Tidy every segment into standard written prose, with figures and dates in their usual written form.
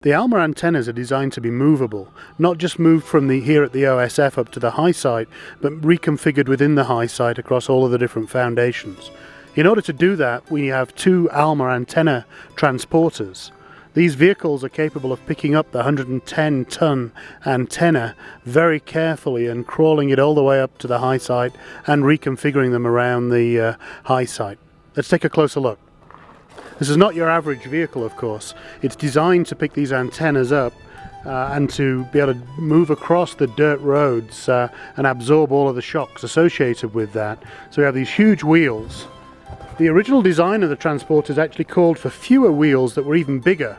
The ALMA antennas are designed to be movable, not just moved from here at the OSF up to the high site, but reconfigured within the high site across all of the different foundations. In order to do that, we have two ALMA antenna transporters. These vehicles are capable of picking up the 110-ton antenna very carefully and crawling it all the way up to the high site and reconfiguring them around the high site. Let's take a closer look. This is not your average vehicle, of course. It's designed to pick these antennas up and to be able to move across the dirt roads and absorb all of the shocks associated with that. So we have these huge wheels. The original design of the transporters actually called for fewer wheels that were even bigger,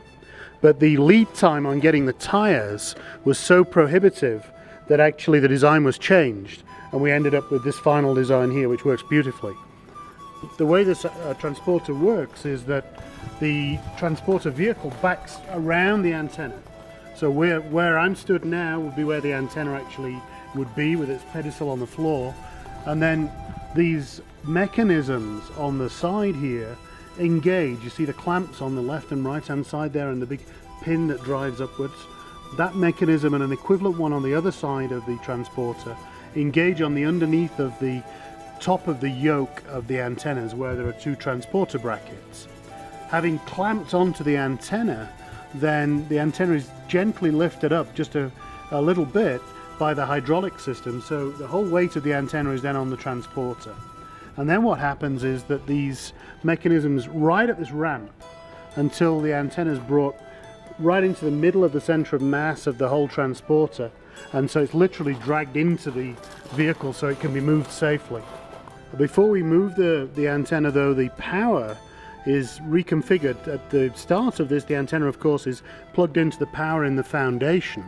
but the lead time on getting the tires was so prohibitive that actually the design was changed, and we ended up with this final design here, which works beautifully. The way this transporter works is that the transporter vehicle backs around the antenna. So where I'm stood now would be where the antenna actually would be, with its pedestal on the floor, and then these mechanisms on the side here engage. You see the clamps on the left and right hand side there, and the big pin that drives upwards. That mechanism and an equivalent one on the other side of the transporter engage on the underneath of the top of the yoke of the antennas, where there are two transporter brackets. Having clamped onto the antenna, then the antenna is gently lifted up just a little bit by the hydraulic system, so the whole weight of the antenna is then on the transporter. And then what happens is that these mechanisms ride up this ramp until the antenna is brought right into the middle of the center of mass of the whole transporter, and so it's literally dragged into the vehicle so it can be moved safely. Before we move the antenna, though, the power is reconfigured. At the start of this, the antenna, of course, is plugged into the power in the foundation.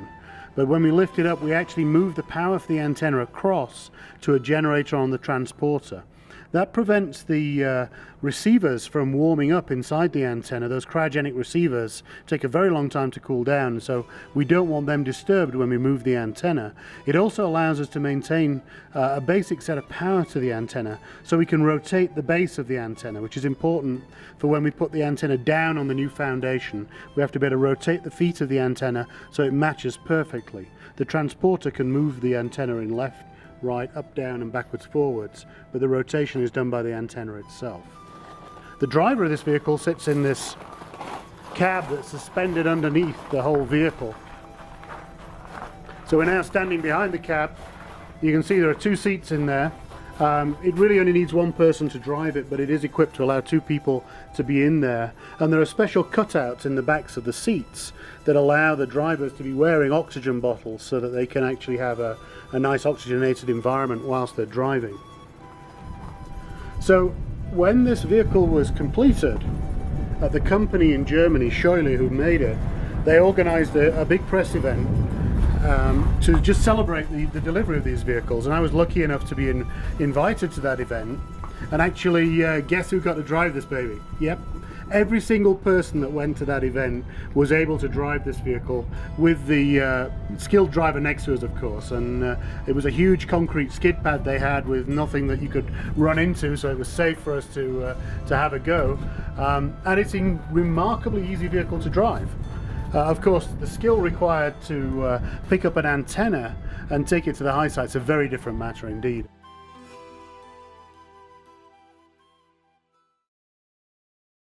But when we lift it up, we actually move the power for the antenna across to a generator on the transporter. That prevents the receivers from warming up inside the antenna. Those cryogenic receivers take a very long time to cool down, so we don't want them disturbed when we move the antenna. It also allows us to maintain a basic set of power to the antenna, so we can rotate the base of the antenna, which is important for when we put the antenna down on the new foundation. We have to be able to rotate the feet of the antenna so it matches perfectly. The transporter can move the antenna in left, right, up, down and backwards, forwards, but the rotation is done by the antenna itself. The driver of this vehicle sits in this cab that's suspended underneath the whole vehicle. So we're now standing behind the cab. You can see there are two seats in there. It really only needs one person to drive it, but it is equipped to allow two people to be in there. And there are special cutouts in the backs of the seats that allow the drivers to be wearing oxygen bottles so that they can actually have a nice oxygenated environment whilst they're driving. So when this vehicle was completed, the company in Germany, Scheule, who made it, they organized a big press event to just celebrate the delivery of these vehicles, and I was lucky enough to be invited to that event. And actually, guess who got to drive this baby? Yep, every single person that went to that event was able to drive this vehicle, with the skilled driver next to us, of course. And it was a huge concrete skid pad they had with nothing that you could run into, so it was safe for us to have a go. And it's a remarkably easy vehicle to drive. Of course, the skill required to pick up an antenna and take it to the high site is a very different matter indeed.